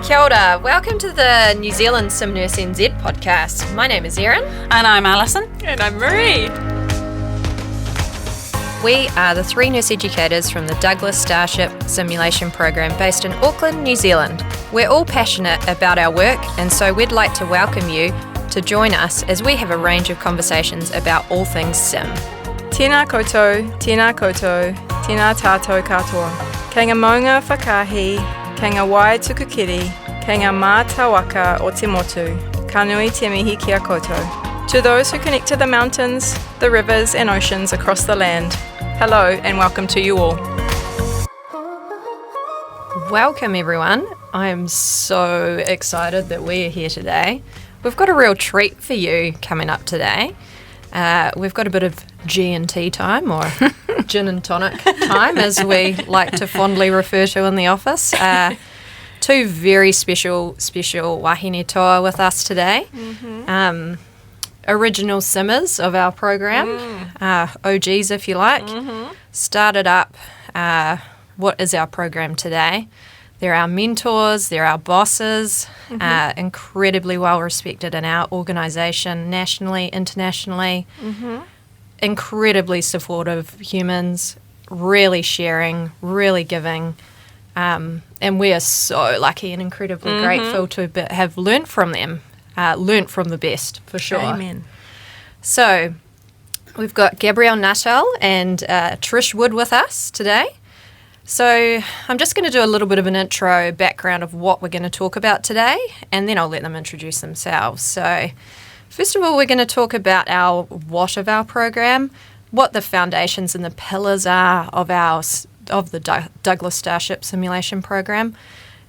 Kia ora, welcome to the New Zealand Sim Nurse NZ podcast. My name is Erin. And I'm Alison. And I'm Marie. We are the three nurse educators from the Douglas Starship Simulation Programme based in Auckland, New Zealand. We're all passionate about our work, and so we'd like to welcome you to join us as we have a range of conversations about all things sim. Tēnā koutou, tēnā tātou katoa. Kei ngā maunga whakahi, kei ngā wai tukukiri, kei ngā mā tawaka o te motu, ka nui te mihi ki a koutou. To those who connect to the mountains, the rivers and oceans across the land, hello and welcome to you all. Welcome everyone. I am so excited that we are here today. We've got a real treat for you coming up today. We've got a bit of G+T time, or gin and tonic time, as we like to fondly refer to in the office. Two very special wahine toa with us today. Mm-hmm. Original simmers of our program, OGs if you like, started up what is our program today. They're our mentors, they're our bosses, incredibly well respected in our organisation, nationally, internationally, incredibly supportive humans, really sharing, really giving, and we are so lucky and incredibly grateful to have learnt from them, learnt from the best, for sure. Amen. So, we've got Gabrielle, Nuthall and Trish Wood with us today. So I'm just going to do a little bit of an intro background of what we're going to talk about today, and then I'll let them introduce themselves. So first of all, we're going to talk about what of our program, what the foundations and the pillars are of the Douglas Starship Simulation Programme,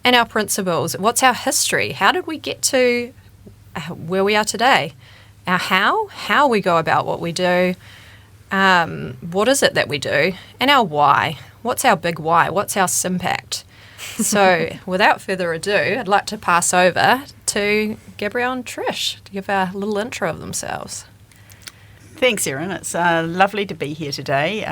and our principles. What's our history? How did we get to where we are today? Our how we go about what we do, what is it that we do, and our why. What's our big why? What's our Simpact? So without further ado, I'd like to pass over to Gabrielle and Trish to give a little intro of themselves. Thanks, Erin. It's lovely to be here today.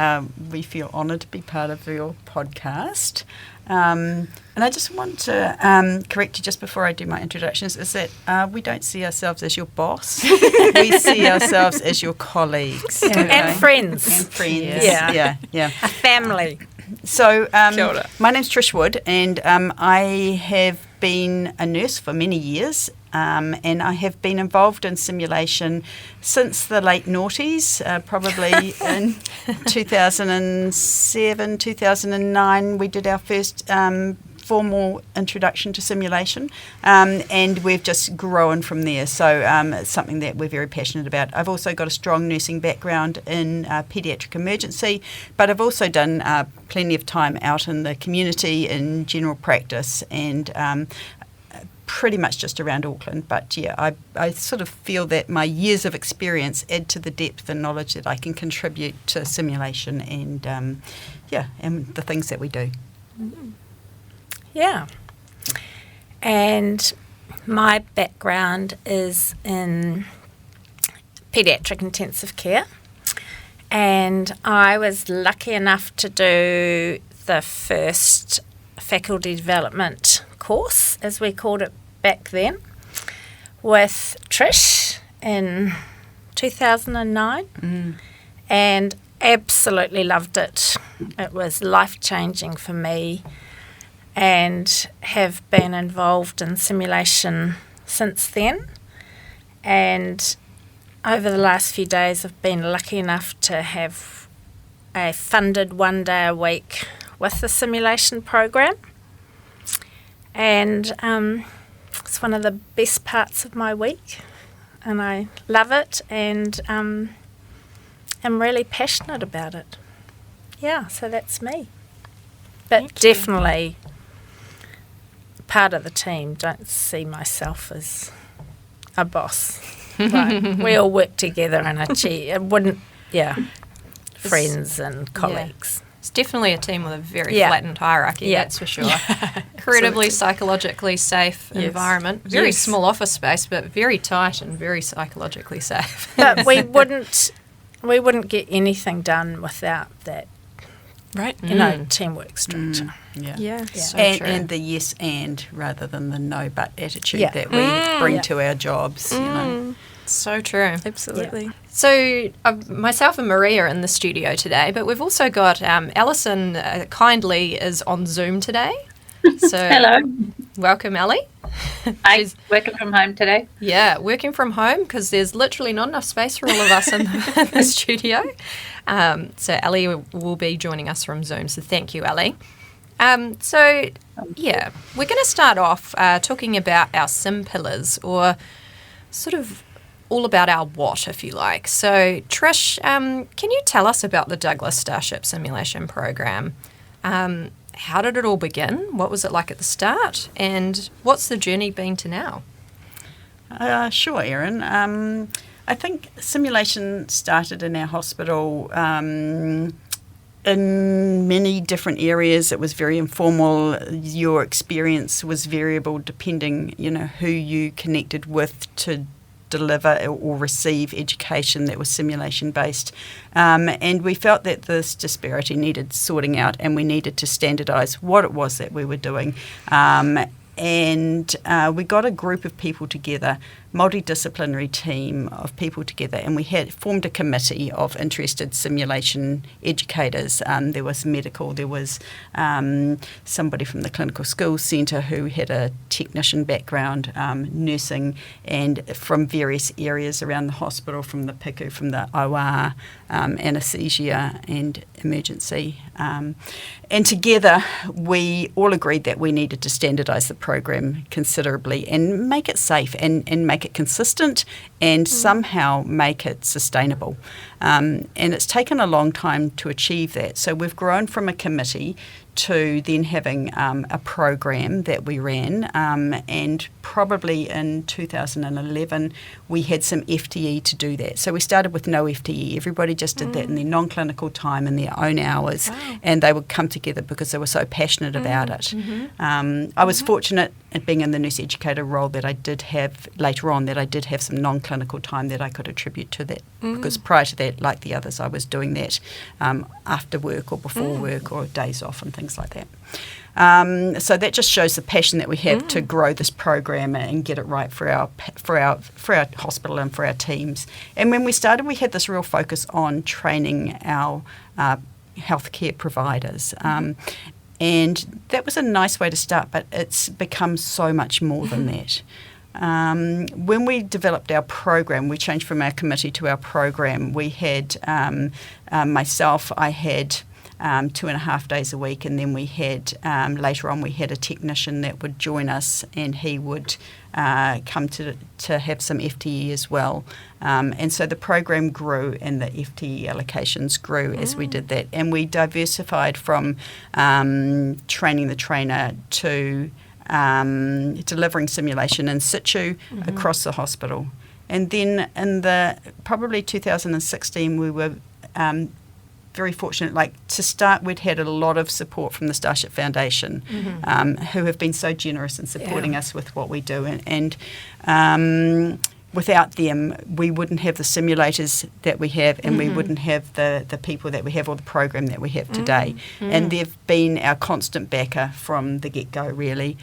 We feel honoured to be part of your podcast. And I just want to correct you just before I do my introductions, is that we don't see ourselves as your boss. We see ourselves as your colleagues. Yeah. And friends. And friends. Yeah. Yeah. A family. So my name's Trish Wood, and I have been a nurse for many years, and I have been involved in simulation since the late noughties, probably in 2007, 2009 we did our first formal introduction to simulation, and we've just grown from there. So it's something that we're very passionate about. I've also got a strong nursing background in paediatric emergency, but I've also done plenty of time out in the community in general practice and pretty much just around Auckland. But yeah, I sort of feel that my years of experience add to the depth and knowledge that I can contribute to simulation and and the things that we do. Yeah. And my background is in paediatric intensive care, and I was lucky enough to do the first faculty development course, as we called it back then, with Trish in 2009, and absolutely loved it. It was life-changing for me, and have been involved in simulation since then. And over the last few days I've been lucky enough to have a funded 1 day a week with the simulation program, and it's one of the best parts of my week, and I love it, and am really passionate about it. Yeah, so that's me. But definitely part of the team. Don't see myself as a boss. Like, we all work together and friends and colleagues. It's definitely a team with a very flattened hierarchy, that's for sure. Incredibly psychologically safe environment. Very small office space, but very tight and very psychologically safe. But we wouldn't get anything done without that Right. teamwork structure. Yeah. So And the yes and rather than the no but attitude Yeah. that we bring to our jobs, So true. Absolutely. So myself and Maria are in the studio today, but we've also got Alison kindly is on Zoom today. So Hello. welcome, Ellie. I'm working from home today. Yeah, working from home because there's literally not enough space for all of us in the studio. So Ellie will be joining us from Zoom. So thank you, Ellie. We're going to start off talking about our sim pillars, or sort of all about our what, if you like. So Trish, can you tell us about the Douglas Starship Simulation Programme? How did it all begin? What was it like at the start? And what's the journey been to now? Sure, Erin. I think simulation started in our hospital in many different areas. It was very informal. Your experience was variable depending, who you connected with to deliver or receive education that was simulation based, and we felt that this disparity needed sorting out, and we needed to standardise what it was that we were doing, and we got a group of people together, multidisciplinary team of people together, and we had formed a committee of interested simulation educators. There was medical, there was somebody from the Clinical Skills Centre who had a technician background, nursing, and from various areas around the hospital, from the PICU, from the OR, anaesthesia and emergency. And together we all agreed that we needed to standardise the program considerably and make it safe and make it consistent and somehow make it sustainable. And it's taken a long time to achieve that. So we've grown from a committee to then having a program that we ran, and probably in 2011 we had some FTE to do that. So we started with no FTE. Everybody just did that in their non-clinical time in their own hours, and they would come together because they were so passionate about it. I was fortunate at being in the nurse educator role that I did have later on, that I did have some non-clinical time that I could attribute to that, because prior to that, like the others, I was doing that after work or before work or days off and things like that. So that just shows the passion that we have to grow this program and get it right for our hospital and for our teams. And when we started, we had this real focus on training our healthcare providers. And that was a nice way to start, but it's become so much more than that. When we developed our program, we changed from our committee to our program. We had myself, I had 2.5 days a week, and then we had later on we had a technician that would join us, and he would come to have some FTE as well. And so the program grew and the FTE allocations grew as we did that, and we diversified from training the trainer to delivering simulation in situ across the hospital. And then in the probably 2016 we were very fortunate, to start, we'd had a lot of support from the Starship Foundation, who have been so generous in supporting us with what we do. And without them, we wouldn't have the simulators that we have, and we wouldn't have the people that we have or the program that we have today. And they've been our constant backer from the get-go, really.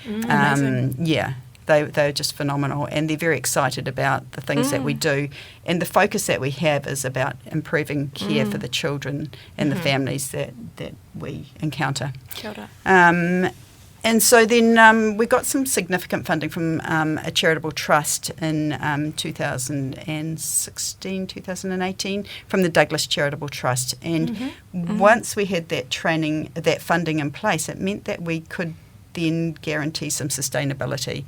They're just phenomenal, and they're very excited about the things that we do. And the focus that we have is about improving care for the children and the families that we encounter. Kia ora. And so then we got some significant funding from a charitable trust in 2016, 2018, from the Douglas Charitable Trust. And once we had that funding in place, it meant that we could then guarantee some sustainability.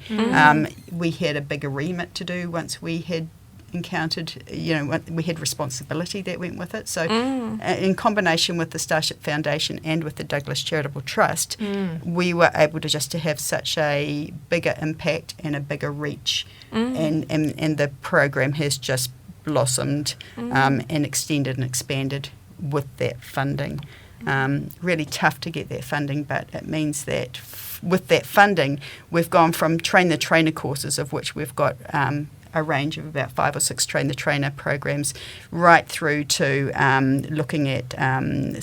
We had a bigger remit to do once we had encountered, we had responsibility that went with it. So in combination with the Starship Foundation and with the Douglas Charitable Trust, we were able to have such a bigger impact and a bigger reach, and the program has just blossomed and extended and expanded with that funding. Really tough to get that funding, but it means that with that funding, we've gone from train the trainer courses, of which we've got a range of about 5 or 6 train-the-trainer programs, right through to looking at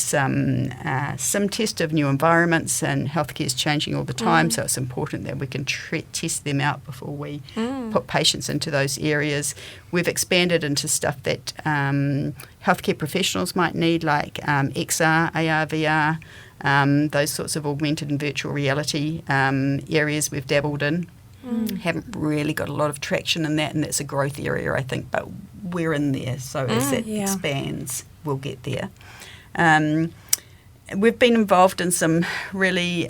some sim test of new environments, and healthcare is changing all the time, so it's important that we can test them out before we put patients into those areas. We've expanded into stuff that healthcare professionals might need, like XR, AR, VR, those sorts of augmented and virtual reality areas we've dabbled in. Haven't really got a lot of traction in that, and that's a growth area, I think, but we're in there, so as it expands, we'll get there. We've been involved in some really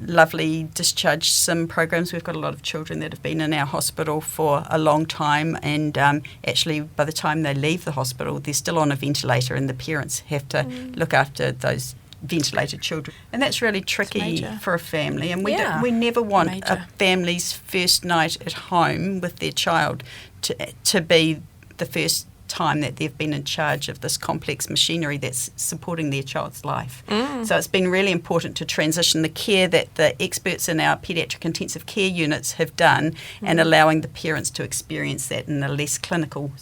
lovely discharge sim programs. We've got a lot of children that have been in our hospital for a long time, and actually by the time they leave the hospital, they're still on a ventilator, and the parents have to look after those ventilated children, and that's really tricky for a family, and we never want a family's first night at home with their child to be the first time that they've been in charge of this complex machinery that's supporting their child's life. So it's been really important to transition the care that the experts in our paediatric intensive care units have done, and allowing the parents to experience that in a less clinical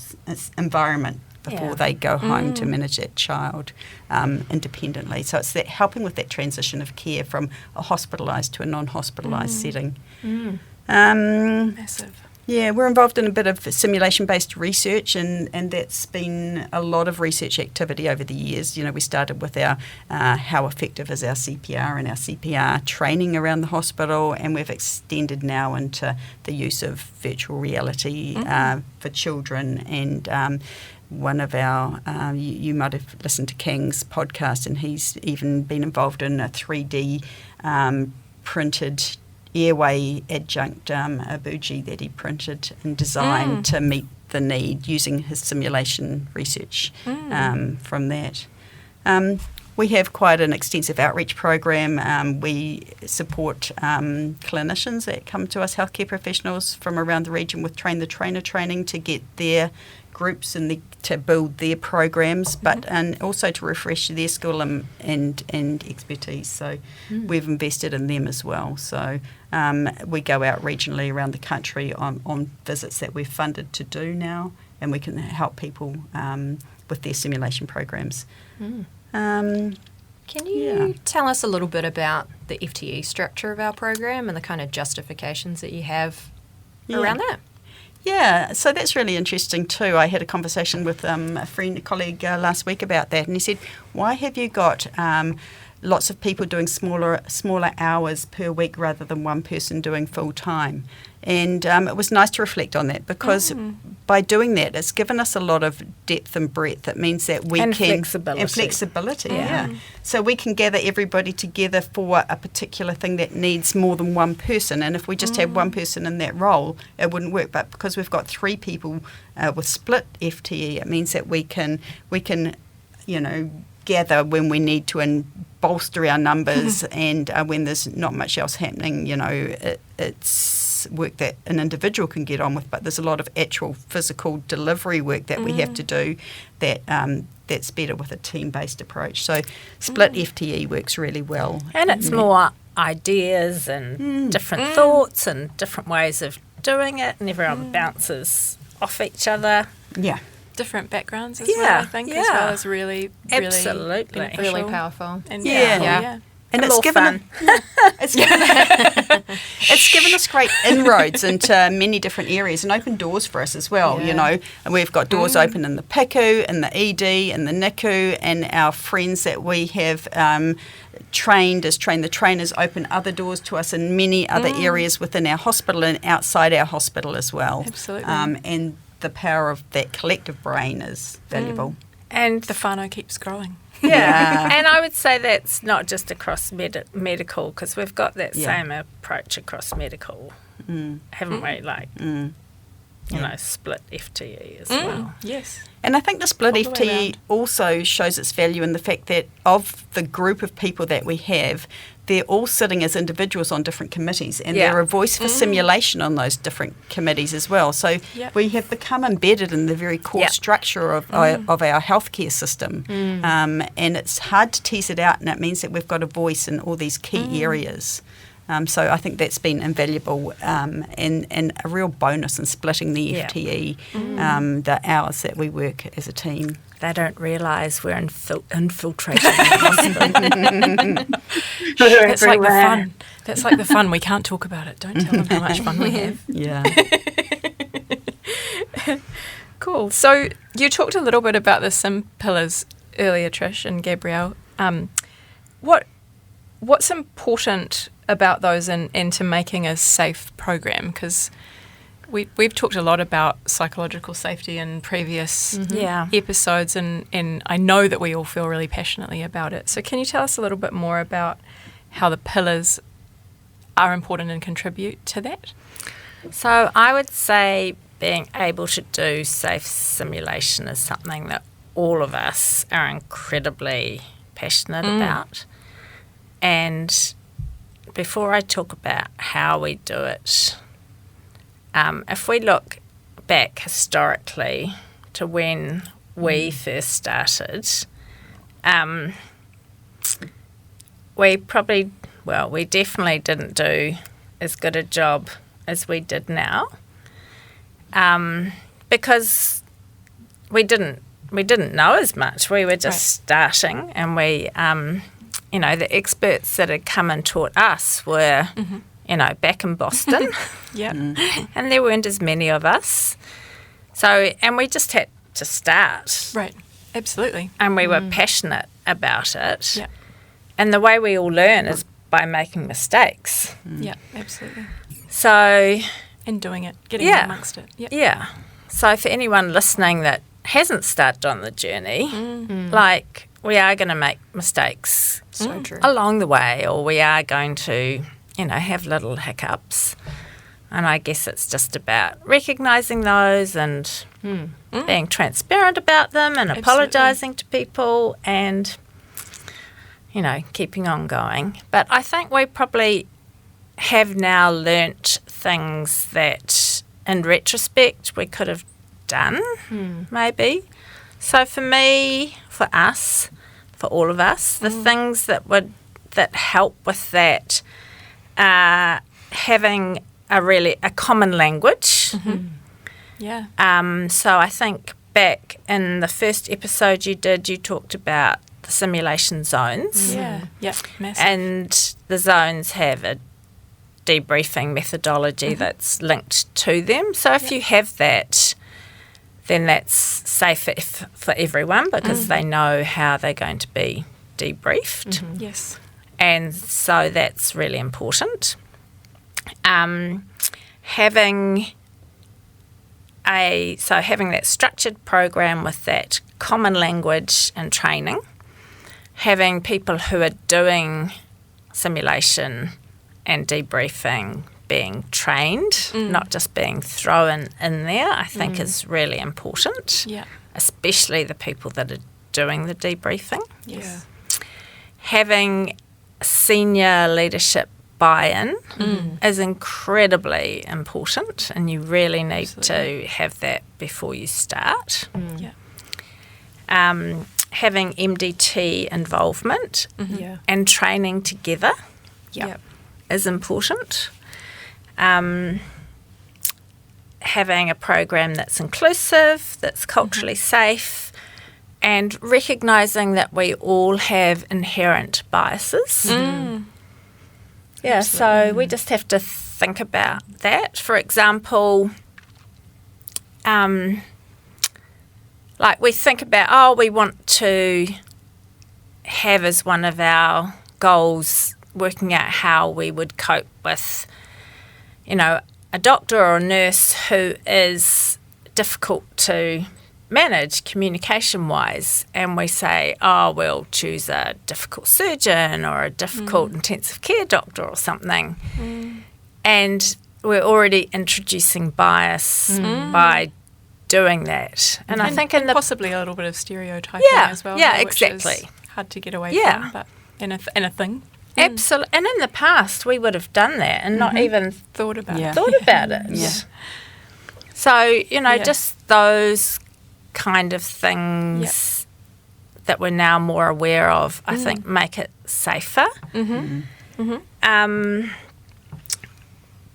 environment before they go home to manage that child independently. So it's that helping with that transition of care from a hospitalised to a non-hospitalised setting. Massive. Yeah, we're involved in a bit of simulation-based research, and that's been a lot of research activity over the years. You know, we started with our how effective is our CPR and our CPR training around the hospital, and we've extended now into the use of virtual reality for children. And one of our, you might have listened to King's podcast, and he's even been involved in a 3D printed airway adjunct abuji that he printed and designed to meet the need using his simulation research from that. We have quite an extensive outreach program. We support clinicians that come to us, healthcare professionals from around the region, with train-the-trainer training to get their groups and to build their programs, but and also to refresh their skill and expertise. So we've invested in them as well. So we go out regionally around the country on visits that we're funded to do now, and we can help people with their simulation programs. Can you tell us a little bit about the FTE structure of our program and the kind of justifications that you have around that? Yeah, so that's really interesting too. I had a conversation with a colleague last week about that, and he said, why have you got lots of people doing smaller hours per week rather than one person doing full time? And it was nice to reflect on that, because by doing that, it's given us a lot of depth and breadth. It means that we and can... flexibility. And flexibility, yeah. So we can gather everybody together for a particular thing that needs more than one person. And if we just had one person in that role, it wouldn't work. But because we've got 3 people with split FTE, it means that we can gather when we need to and bolster our numbers, and when there's not much else happening, it's work that an individual can get on with, but there's a lot of actual physical delivery work that we have to do that's better with a team-based approach. So split FTE works really well. And it's more ideas and different thoughts and different ways of doing it, and everyone bounces off each other. Yeah. Different backgrounds as well, I think, as well as really Absolutely. beneficial. Really powerful. And Yeah. And it's given it's given us great inroads into many different areas and opened doors for us as well, And we've got doors open in the PICU, in the ED, in the NICU, and our friends that we have trained as train-the-trainers open other doors to us in many other areas within our hospital and outside our hospital as well. Absolutely. And the power of that collective brain is valuable. and the whānau keeps growing. Yeah, and I would say that's not just across medical, because we've got that same approach across medical, haven't we? Like, split FTE as well. Yes. And I think the split All the way FTE around. also shows its value in the fact that of the group of people that we have, they're all sitting as individuals on different committees, and they're a voice for simulation on those different committees as well. So we have become embedded in the very core structure of our healthcare system, and it's hard to tease it out, and it means that we've got a voice in all these key areas. So I think that's been invaluable and a real bonus in splitting the FTE, the hours that we work as a team. They don't realise we're infiltrating the hospital. That's like the fun. That's like the fun. We can't talk about it. Don't tell them how much fun we have. Yeah. Cool. So you talked a little bit about the SIM pillars earlier, Trish and Gabrielle. What's important about those into making a safe program? Because we've talked a lot about psychological safety in previous episodes, and I know that we all feel really passionately about it. So can you tell us a little bit more about how the pillars are important and contribute to that? So I would say being able to do safe simulation is something that all of us are incredibly passionate about. And before I talk about how we do it, if we look back historically to when we first started, we definitely didn't do as good a job as we did now, because we didn't know as much. We were just starting, and we, the experts that had come and taught us were, back in Boston. And there weren't as many of us. So, and we just had to start. Right, absolutely. And we were passionate about it. Yeah. And the way we all learn is by making mistakes. Yeah, absolutely. So... and doing it, getting amongst it. Yep. Yeah. So for anyone listening that hasn't started on the journey, we are going to make mistakes along the way, or we are going to, have little hiccups. And I guess it's just about recognising those and being transparent about them and apologising to people and, keeping on going. But I think we probably have now learnt things that in retrospect we could have done, maybe. So for me, for us, for all of us, the things that help with that are having a common language. Yeah. So I think back in the first episode you talked about the simulation zones. Yeah. Yep. Massive. And the zones have a debriefing methodology that's linked to them. So if you have that, then that's safe for everyone because they know how they're going to be debriefed. Yes. And so that's really important. Having that structured program with that common language and training, having people who are doing simulation and debriefing being trained, not just being thrown in there, I think is really important. Yeah. Especially the people that are doing the debriefing. Yes. Having senior leadership buy-in is incredibly important, and you really need to have that before you start. Yeah. Having MDT involvement and training together is important. Having a program that's inclusive, that's culturally safe, and recognising that we all have inherent biases. Yeah, so we just have to think about that. For example, we think about, we want to have as one of our goals working out how we would cope with, a doctor or a nurse who is difficult to manage communication-wise, and we say, we'll choose a difficult surgeon or a difficult intensive care doctor or something. And we're already introducing bias by doing that. And I think possibly a little bit of stereotyping as well. Yeah, which exactly. Is hard to get away from, but in a thing. Absolutely. And in the past, we would have done that and not even thought about it. Yeah. So, just those kind of things that we're now more aware of, I think, make it safer.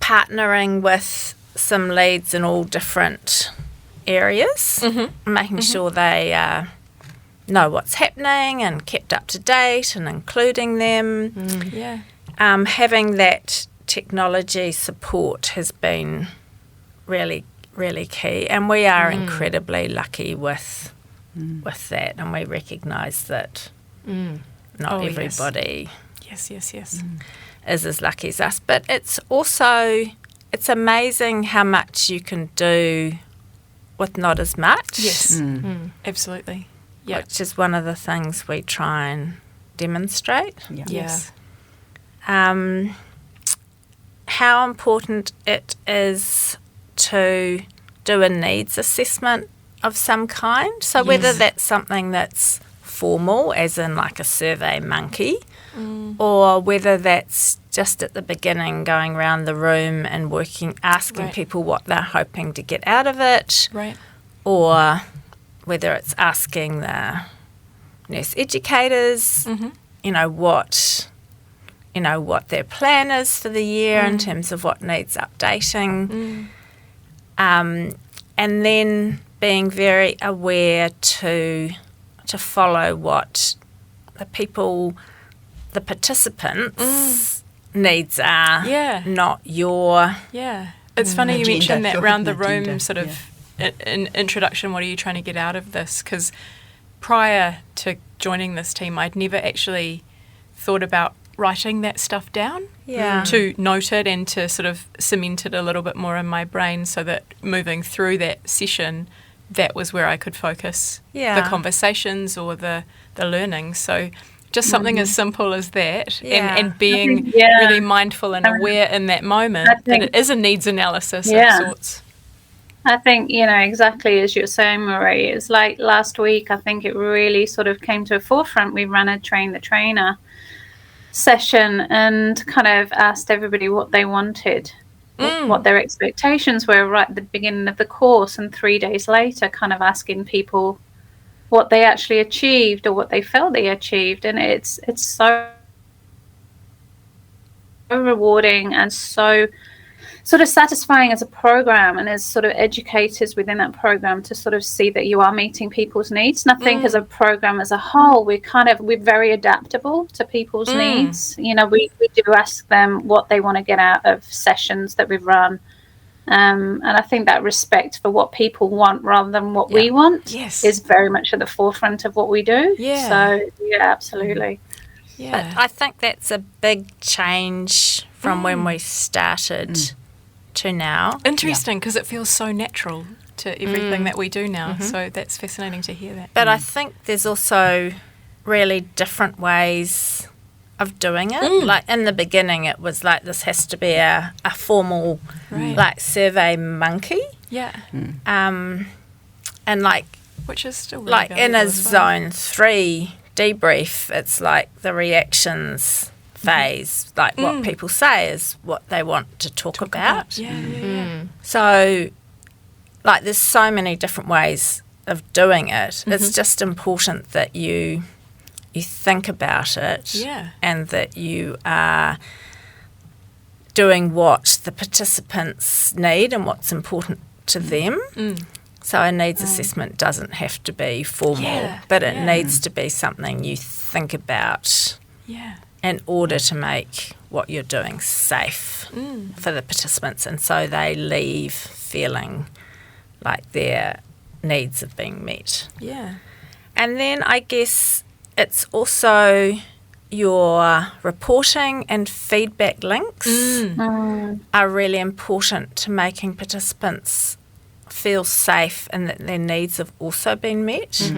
partnering with some leads in all different areas, making sure they know what's happening and kept up to date and including them. Yeah. Having that technology support has been really, really key, and we are incredibly lucky with that, and we recognise that not everybody Yes. is as lucky as us. But it's amazing how much you can do with not as much. Yes. Absolutely. Yeah. Which is one of the things we try and demonstrate. Yeah. Yes. How important it is to do a needs assessment of some kind. So whether that's something that's formal, as in like a survey monkey, or whether that's just at the beginning going around the room and asking people what they're hoping to get out of it, Right. or whether it's asking the nurse educators, what their plan is for the year in terms of what needs updating, and then being very aware to follow what the participants' needs are, not your. Yeah. It's funny you Agenda, mentioned that your round the agenda, room sort of in introduction, what are you trying to get out of this? Because prior to joining this team, I'd never actually thought about writing that stuff down to note it and to sort of cement it a little bit more in my brain, so that moving through that session, that was where I could focus the conversations or the learning. So just something as simple as that, and being really mindful and aware in that moment that it is a needs analysis of sorts. I think, exactly as you're saying, Marie, it's like last week, I think it really sort of came to a forefront. We ran a train the trainer session and kind of asked everybody what they wanted, what their expectations were right at the beginning of the course, and 3 days later kind of asking people what they actually achieved or what they felt they achieved. And it's so rewarding and so sort of satisfying as a program and as sort of educators within that program to sort of see that you are meeting people's needs. And I think as a program as a whole, we're very adaptable to people's needs. We do ask them what they want to get out of sessions that we've run. And I think that respect for what people want rather than what we want is very much at the forefront of what we do. Yeah. So, absolutely. Yeah. But I think that's a big change from when we started to now. Interesting, because it feels so natural to everything that we do now. So that's fascinating to hear that. But I think there's also really different ways of doing it. Like in the beginning, it was like this has to be a formal like survey monkey. Yeah. And like, which is still really like in valuable a as well. zone 3 debrief, it's like the reactions phase, like what people say is what they want to talk about. Yeah. So like there's so many different ways of doing it. It's just important that you think about it and that you are doing what the participants need and what's important to them. So a needs assessment doesn't have to be formal, but it needs to be something you think about in order to make what you're doing safe for the participants, and so they leave feeling like their needs have been met. Yeah. And then I guess it's also your reporting and feedback links are really important to making participants feel safe and that their needs have also been met.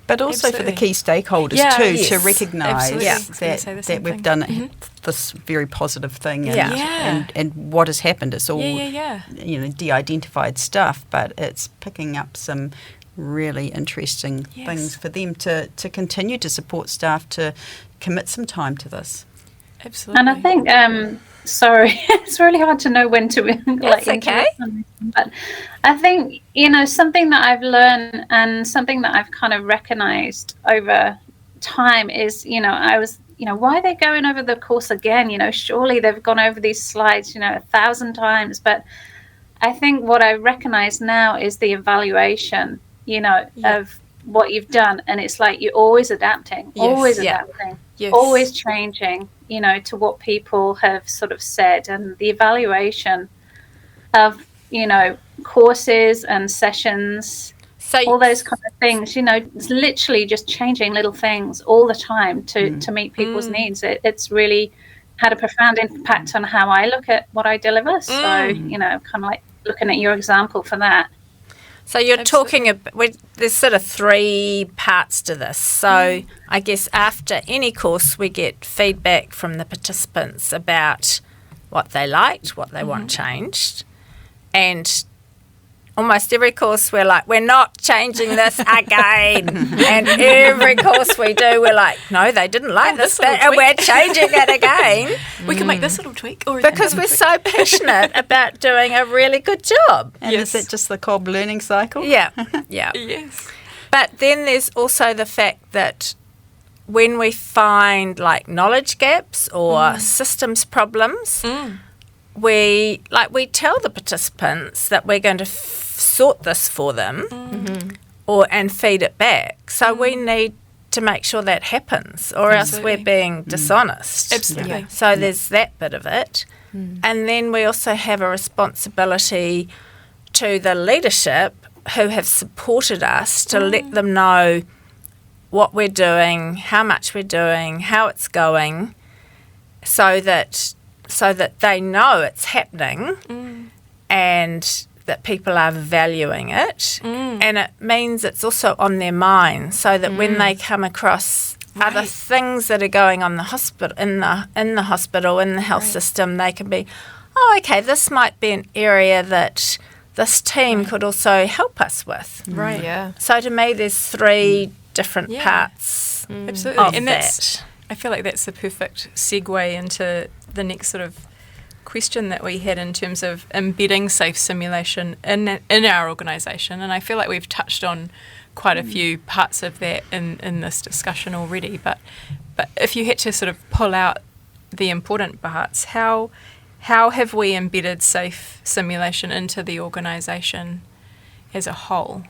But also for the key stakeholders too, to recognise that we've done this very positive thing and what has happened. It's all de-identified stuff, but it's picking up some really interesting things for them to continue to support staff to commit some time to this. Absolutely. And I think, sorry, it's really hard to know when to That's okay. But I think, something that I've learned and something that I've kind of recognised over time is, I was why are they going over the course again? Surely they've gone over these slides, 1,000 times. But I think what I recognize now is the evaluation, of what you've done. And it's like you're always adapting, always changing, to what people have sort of said. And the evaluation of, courses and sessions, all those kind of things, it's literally just changing little things all the time to meet people's needs. It's really had a profound impact on how I look at what I deliver. So, kind of like looking at your example for that. So you're talking about, there's sort of 3 parts to this. So I guess after any course, we get feedback from the participants about what they liked, what they want changed. And almost every course we're like, we're not changing this again. And every course we do, we're like, no, they didn't like this bit, and we're changing it again. We can make this little tweak. Or because we're so passionate about doing a really good job. And is it just the Cobb learning cycle? Yeah. Yes. But then there's also the fact that when we find like knowledge gaps or systems problems, we tell the participants that we're going to sort this for them and feed it back. So we need to make sure that happens, or else we're being dishonest. Absolutely. Yeah. So there's that bit of it. And then we also have a responsibility to the leadership who have supported us to let them know what we're doing, how much we're doing, how it's going, so that they know it's happening and that people are valuing it. And it means it's also on their mind, so that when they come across other things that are going on the hospital, in the hospital, in the health system, they can be, oh, okay, this might be an area that this team could also help us with. Right. Yeah. So to me, there's 3 different parts Absolutely. of that. I feel like that's the perfect segue into the next sort of question that we had in terms of embedding safe simulation in our organisation. And I feel like we've touched on quite a few parts of that in this discussion already. But if you had to sort of pull out the important parts, how have we embedded safe simulation into the organisation as a whole?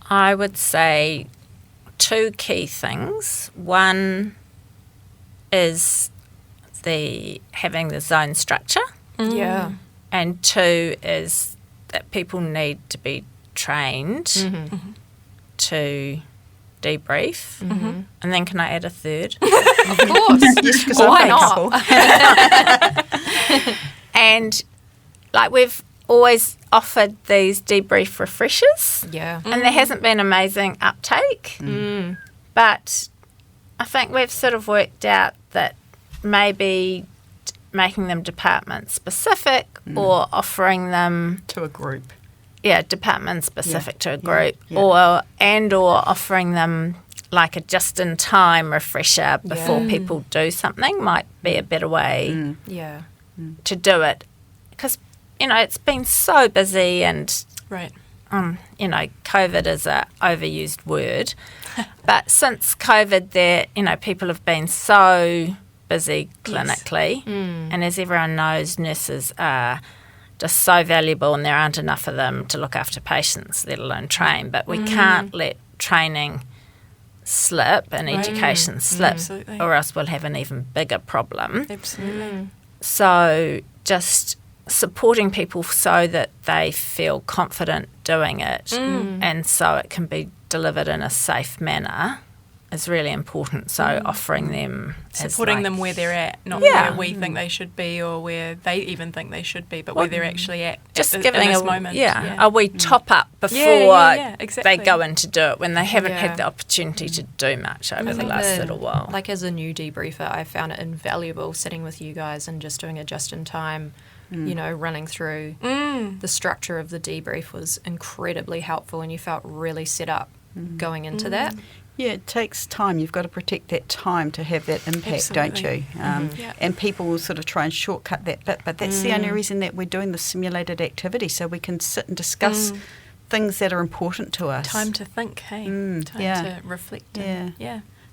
I would say 2 key things. One is having the zone structure. Yeah. And 2 is that people need to be trained to debrief. And then can I add a 3rd? Of course. Yes, because Why not? And like we've always offered these debrief refreshers. Yeah. And there hasn't been amazing uptake. But I think we've sort of worked out that maybe making them department specific or offering them to a group. Department specific to a group, or offering them like a just-in-time refresher before people do something might be a better way to do it. Because, it's been so busy and, COVID is a overused word. But since COVID, people have been so busy clinically. And as everyone knows, nurses are just so valuable and there aren't enough of them to look after patients, let alone train. But we can't let training slip and education slip, or else we'll have an even bigger problem. Absolutely. So just supporting people so that they feel confident doing it and so it can be delivered in a safe manner is really important. So offering them supporting them where they're at, not where we think they should be or where they even think they should be, but where they're actually at. Just in giving this moment. a wee top up before exactly. they go in to do it when they haven't had the opportunity to do much over the last little while. Like as a new debriefer, I found it invaluable sitting with you guys and just doing it just in time. Running through the structure of the debrief was incredibly helpful, and you felt really set up going into that. Yeah, it takes time. You've got to protect that time to have that impact, don't you? And people will sort of try and shortcut that bit, but that's the only reason that we're doing the simulated activity, so we can sit and discuss things that are important to us. Time to think, hey? Time to reflect.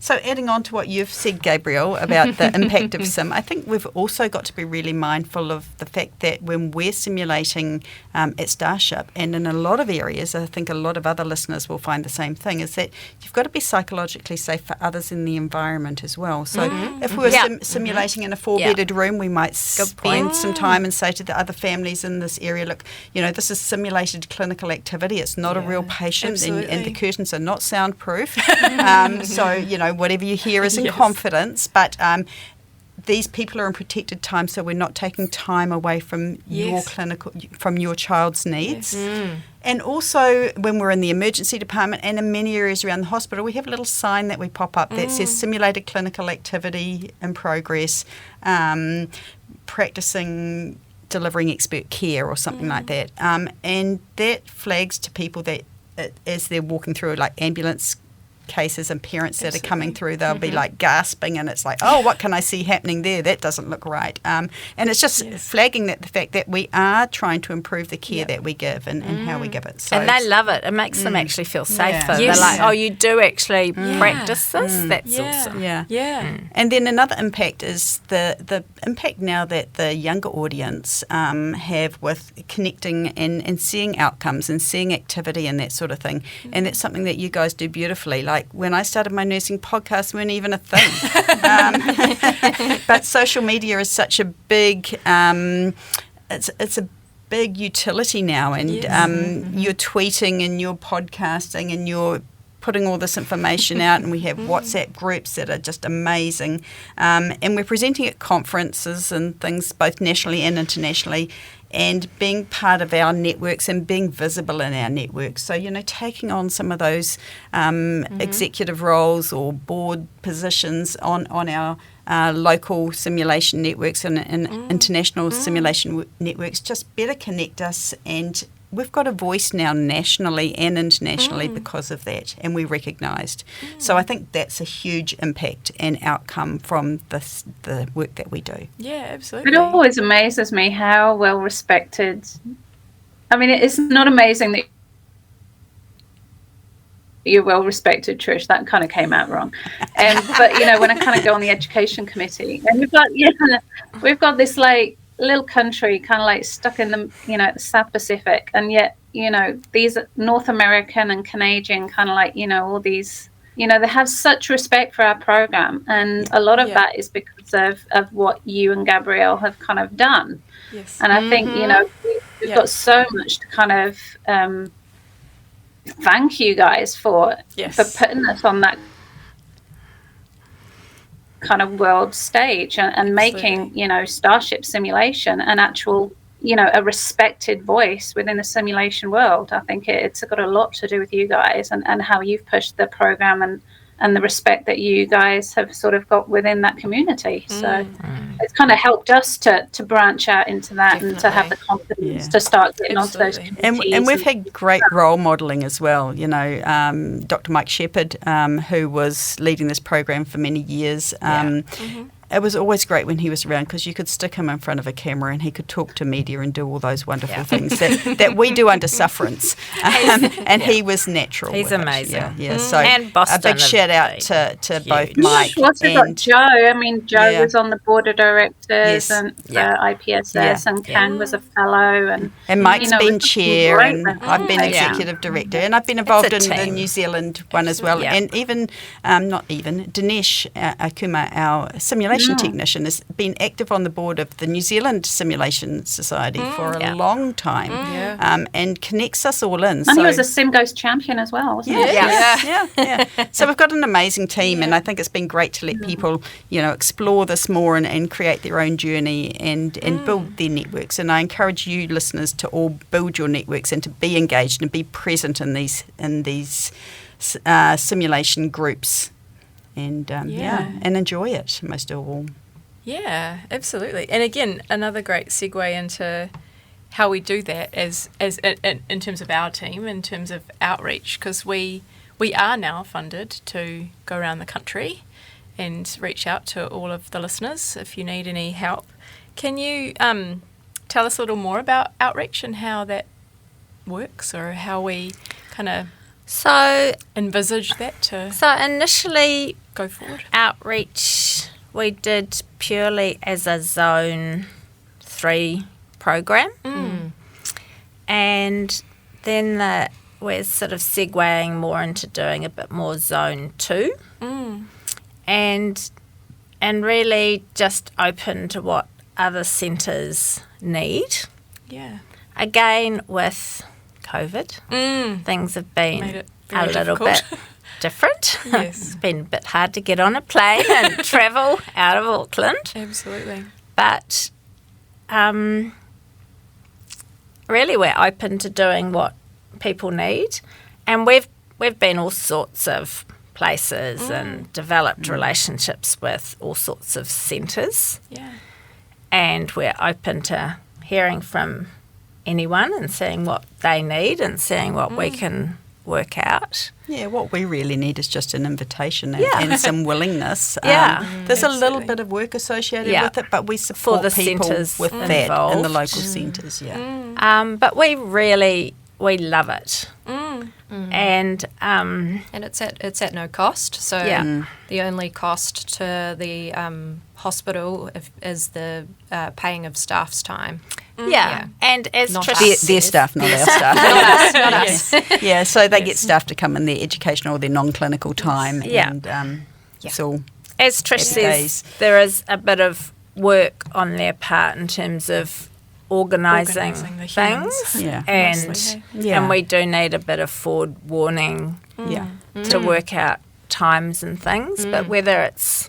So adding on to what you've said, Gabrielle, about the impact of sim, I think we've also got to be really mindful of the fact that when we're simulating at Starship, and in a lot of areas, I think a lot of other listeners will find the same thing, is that you've got to be psychologically safe for others in the environment as well. So if we were simulating in a 4-bedded room, we might spend some time and say to the other families in this area, look, this is simulated clinical activity. It's not a real patient, and the curtains are not soundproof. So, whatever you hear is in confidence, but these people are in protected time, so we're not taking time away from your child's needs. And also, when we're in the emergency department and in many areas around the hospital, we have a little sign that we pop up that says simulated clinical activity in progress, practicing delivering expert care or something like that. And that flags to people that as they're walking through, like ambulance cases and parents that are coming through, they'll be like gasping, and it's like, oh, what can I see happening there? That doesn't look right. And it's just flagging that the fact that we are trying to improve the care that we give and how we give it. So and they love it. It makes them actually feel safer. They're like, oh, you do actually practice this? That's awesome. And then another impact is the impact now that the younger audience have with connecting and seeing outcomes and seeing activity and that sort of thing. And that's something that you guys do beautifully. Like when I started my nursing podcast, weren't even a thing. But social media is such a big, it's a big utility now, and you're tweeting and you're podcasting and you're putting all this information out, and we have WhatsApp groups that are just amazing, and we're presenting at conferences and things both nationally and internationally, and being part of our networks and being visible in our networks. So, taking on some of those executive roles or board positions on our local simulation networks and international simulation networks just better connect us, and we've got a voice now nationally and internationally because of that, and we're recognised. So I think that's a huge impact and outcome from the work that we do. Yeah, absolutely. It always amazes me how well respected. I mean, it's not amazing that you're well respected, Trish. That kind of came out wrong. But when I kind of go on the education committee, and we've got this like little country kind of like stuck in the the South Pacific, and yet these North American and Canadian kind of like all these they have such respect for our program, and a lot of that is because of what you and Gabrielle have kind of done. Yes. And I think we've got so much to kind of thank you guys for putting us on that kind of world stage and making Starship Simulation an actual a respected voice within the simulation world. I think it's got a lot to do with you guys and how you've pushed the program and the respect that you guys have sort of got within that community. So it's kind of helped us to branch out into that and to have the confidence to start getting onto those communities. And we've had great role modelling as well. Dr. Mike Shepherd, who was leading this program for many years. It was always great when he was around because you could stick him in front of a camera and he could talk to media and do all those wonderful things that we do under sufferance. And he was natural. He's amazing. So and Boston, a big shout out to both Mike and Joe. I mean, Joe was on the board of directors and IPSS, and Ken was a fellow. And Mike's been chair, and I've been executive director, and I've been involved in the New Zealand one as well. And even, Dinesh Akuma, our simulation technician, has been active on the board of the New Zealand Simulation Society for a long time, and connects us all in. And he was a SimGhost champion as well, wasn't he? Yeah. So we've got an amazing team, and I think it's been great to let people, explore this more and create their own journey and build their networks. And I encourage you listeners to all build your networks and to be engaged and be present in these simulation groups. And and enjoy it most of all. Yeah, absolutely. And again, another great segue into how we do that as in terms of our team, in terms of outreach, because we are now funded to go around the country and reach out to all of the listeners if you need any help. Can you tell us a little more about outreach and how that works, or how we kind of So envisage that to initially go forward? outreach we did purely as a Zone 3 program. And then we're sort of segueing more into doing a bit more Zone 2. And really just open to what other centres need. Yeah. Again, with COVID, things have been Made it a very little difficult. bit different. Yes. It's been a bit hard to get on a plane and travel out of Auckland. Absolutely. But really we're open to doing what people need. And we've been all sorts of places and developed relationships with all sorts of centres. Yeah. And we're open to hearing from anyone and seeing what they need and seeing what we can work out. Yeah, what we really need is just an invitation and, Yeah. and some willingness. Yeah. There's a little Absolutely. bit of work associated Yeah. with it, but we support the people centres with that in involved. the local centres, yeah. But we love it. And And it's at no cost. So Yeah. the only cost to the hospital is the paying of staff's time. yeah. And as Not Trish us. Their says- staff, not our staff. Not us. Yeah, so they get staff to come in their educational or their non-clinical time. Yeah. And it's all As Trish Happy says, days. there is a bit of work on their part in terms of organising Organising the things. humans. Yeah. And, Mostly, Yeah. and we do need a bit of forward warning yeah. to work out times and things. But whether it's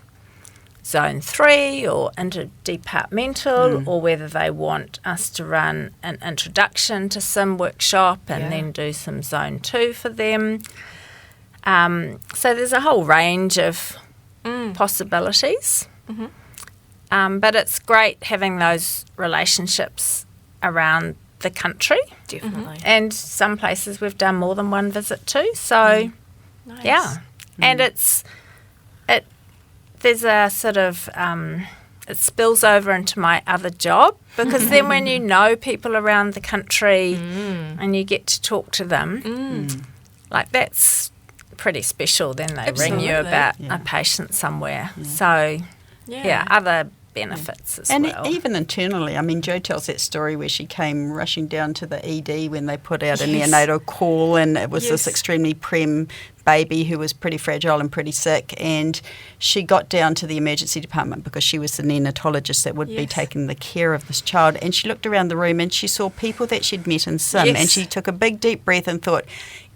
Zone 3 or interdepartmental or whether they want us to run an introduction to some workshop and then do some Zone 2 for them. So there's a whole range of possibilities. But it's great having those relationships around the country. Definitely. And some places we've done more than one visit to. So, Nice. yeah. And there's a sort of, it spills over into my other job because then when you know people around the country and you get to talk to them, like that's pretty special. Then they ring you Absolutely. about Yeah. a patient somewhere. So, yeah, other benefits as And well. even internally, I mean, Jo tells that story where she came rushing down to the ED when they put out a Yes. neonatal call, and it was this Yes. extremely prem baby who was pretty fragile and pretty sick, and she got down to the emergency department because she was the neonatologist that would be Yes. taking the care of this child, and she looked around the room and she saw people that she'd met in Sim, Yes. and she took a big deep breath and thought,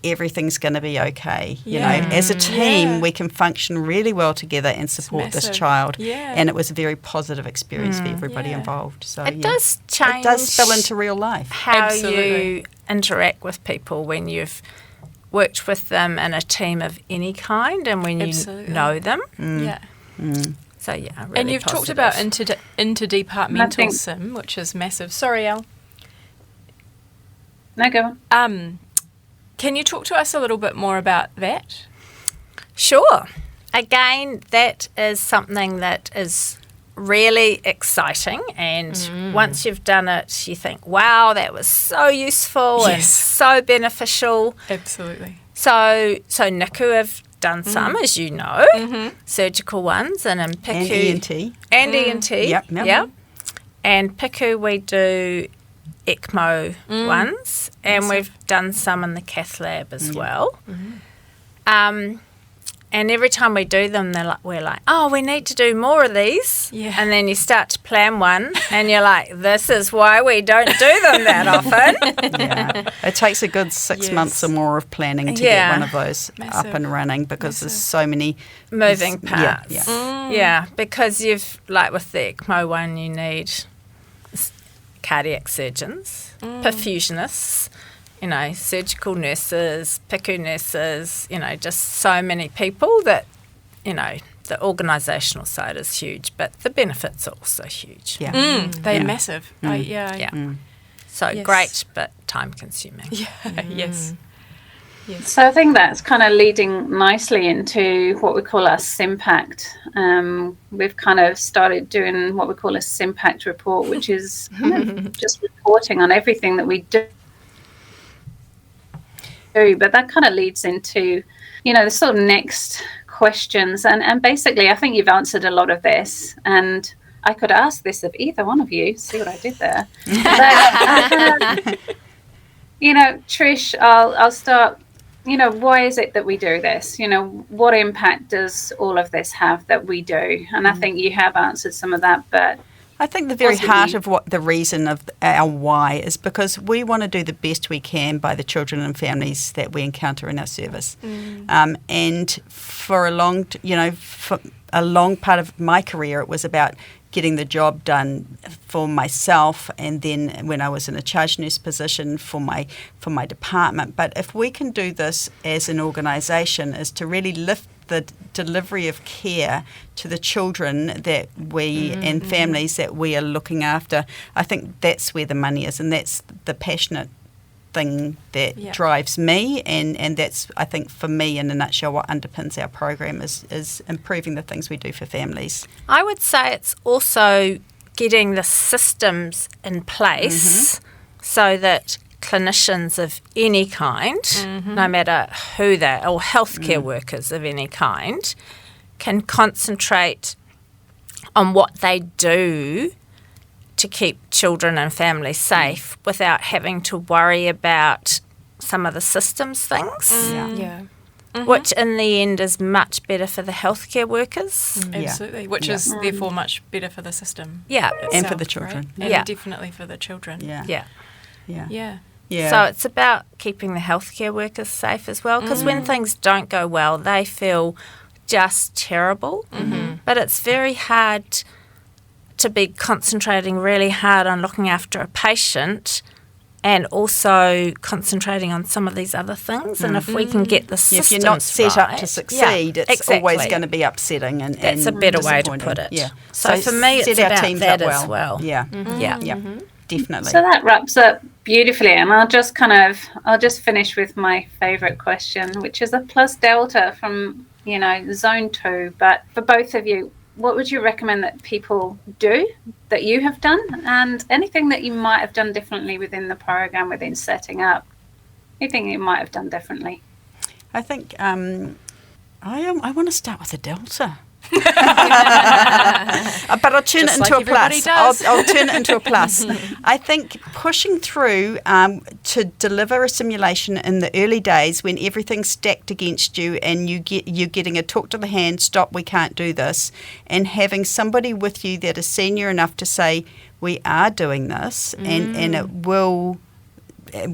everything's going to be okay. You Yeah. know, as a team, Yeah. we can function really well together and support this massive. child. Yeah. And it was a very positive experience for everybody Yeah. involved. So it yeah. does change. It does spill into real life. how Absolutely. you interact with people when you've worked with them in a team of any kind and when you Absolutely. know them. Yeah. So, yeah, really And you've talked positive. about interdepartmental Nothing. SIM, which is massive. Sorry, Al. No, go on. Can you talk to us a little bit more about that? Sure. Again, that is something that is really exciting, and once you've done it, you think, wow, that was so useful and Yes. so beneficial. Absolutely. So NICU have done some, as you know, surgical ones, and in PICU. And ENT. And ENT. Yep. Yeah. And PICU, we do ECMO ones, and we've done some in the cath lab as well. And every time we do them, we're like, oh, we need to do more of these. Yeah. And then you start to plan one, and you're like, this is why we don't do them that often. Yeah. It takes a good 6 Yes. months or more of planning to Yeah. get one of those Massive. up and running because there's Massive. so many Moving Yeah, parts. yeah. Yeah, because you've, like with the ECMO one, you need cardiac surgeons, perfusionists, you know, surgical nurses, PICU nurses, you know, just so many people that, you know, the organisational side is huge, but the benefits are also huge. Yeah. They're Yeah. massive. Yeah. So Yes. great, but time consuming. Yes. So I think that's kind of leading nicely into what we call our SIMPACT. We've kind of started doing what we call a SIMPACT report, which is kind of just reporting on everything that we do but that kind of leads into, the sort of next questions. And basically, I think you've answered a lot of this. And I could ask this of either one of you. See what I did there. But, Trish, I'll start. Why is it that we do this? What impact does all of this have that we do? And I think you have answered some of that, but I think the very heart of what the reason of our why is because we want to do the best we can by the children and families that we encounter in our service. And for a long part of my career, it was about getting the job done for myself, and then when I was in a charge nurse position for my department. But if we can do this as an organisation, is to really lift the delivery of care to the children that we and families that we are looking after. I think that's where the money is, and that's the passionate thing that drives me, and that's, I think, for me in a nutshell, what underpins our program is improving the things we do for families. I would say it's also getting the systems in place so that clinicians of any kind, no matter who they are, or healthcare workers of any kind, can concentrate on what they do to keep children and families safe without having to worry about some of the systems things, which in the end is much better for the healthcare workers. Absolutely, which is therefore much better for the system. Yeah. And for the children. Right? And definitely for the children. So it's about keeping the healthcare workers safe as well, because when things don't go well, they feel just terrible. But it's very hard to be concentrating really hard on looking after a patient and also concentrating on some of these other things. And if we can get the systems if you're not set right, up to succeed, it's always going to be upsetting. And that's a better way to put it. Yeah. So for me, it's our about teams that up well. as well. Yeah. Definitely. So that wraps up beautifully, and I'll just finish with my favourite question, which is a plus delta from zone 2. But for both of you, what would you recommend that people do that you have done, and anything that you might have done differently within the program, within setting up? Anything you might have done differently? I think I want to start with a delta. But I'll turn Just it into like a plus. does. I'll turn it into a plus. I think pushing through to deliver a simulation in the early days when everything's stacked against you and you're getting a talk to the hand, stop, we can't do this, and having somebody with you that is senior enough to say, we are doing this and it will... It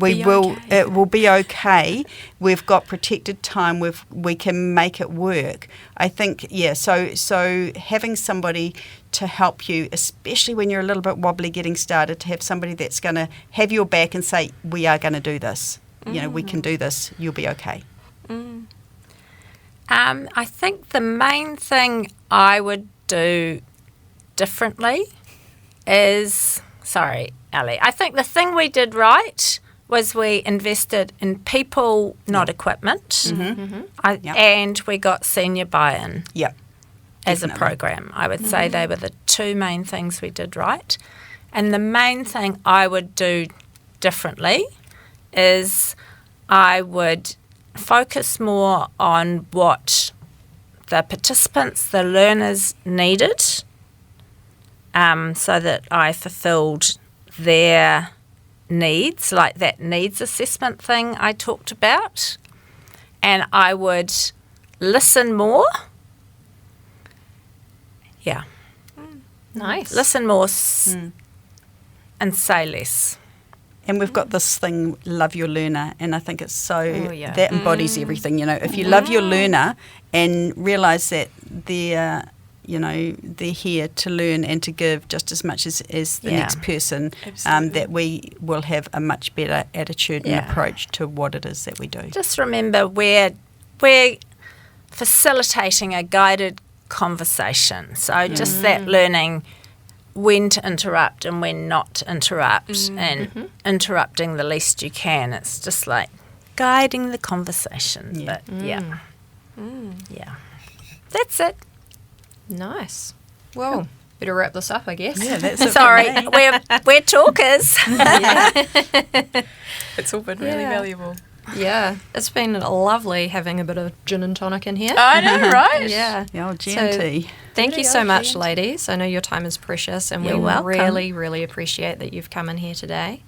will be okay. We've got protected time. We can make it work. I think, so having somebody to help you, especially when you're a little bit wobbly getting started, to have somebody that's going to have your back and say, we are going to do this. We can do this. You'll be okay. I think the main thing I would do differently is... Sorry, Ali. I think the thing we did right was we invested in people, not equipment, and we got senior buy-in as a program. I would say they were the two main things we did right. And the main thing I would do differently is I would focus more on what the participants, the learners needed, so that I fulfilled their needs, like that needs assessment thing I talked about. And I would listen more. Yeah. Nice. Listen more and say less. And we've got this thing, love your learner, and I think it's so, that embodies everything. If you love your learner and realise that they're here to learn and to give just as much as the next person, that we will have a much better attitude and approach to what it is that we do. Just remember we're facilitating a guided conversation. So just that learning when to interrupt and when not to interrupt, and interrupting the least you can. It's just like guiding the conversation. Yeah. But That's it. Nice. Well, better wrap this up, I guess. Yeah, that's it. Sorry, we're talkers. It's all been really valuable. Yeah, it's been lovely having a bit of gin and tonic in here. I know, right? Yeah. The old G&T. Thank you so much, ladies. I know your time is precious, and You're we welcome. really, really appreciate that you've come in here today.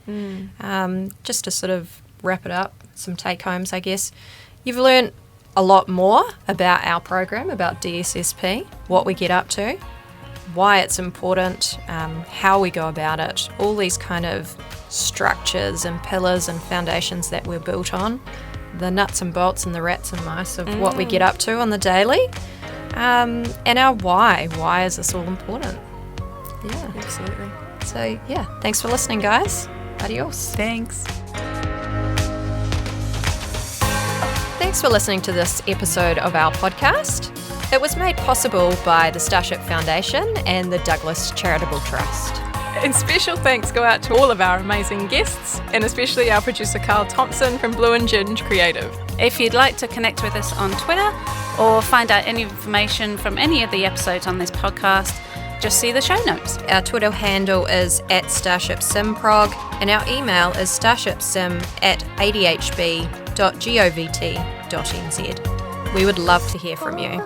Just to sort of wrap it up, some take-homes, I guess. You've learned a lot more about our program, about DSSP, what we get up to, why it's important, how we go about it, all these kind of structures and pillars and foundations that we're built on, the nuts and bolts and the rats and mice of what we get up to on the daily, and our why. Why is this all important? Yeah, Absolutely. so yeah, thanks for listening, guys. Adios. Thanks. Thanks for listening to this episode of our podcast. It was made possible by the Starship Foundation and the Douglas Charitable Trust. And special thanks go out to all of our amazing guests, and especially our producer Carl Thompson from Blue and Ginge Creative. If you'd like to connect with us on Twitter or find out any information from any of the episodes on this podcast, just see the show notes. Our Twitter handle is @StarshipSimProg, and our email is starshipsim@adhb.govt.nz. We would love to hear from you.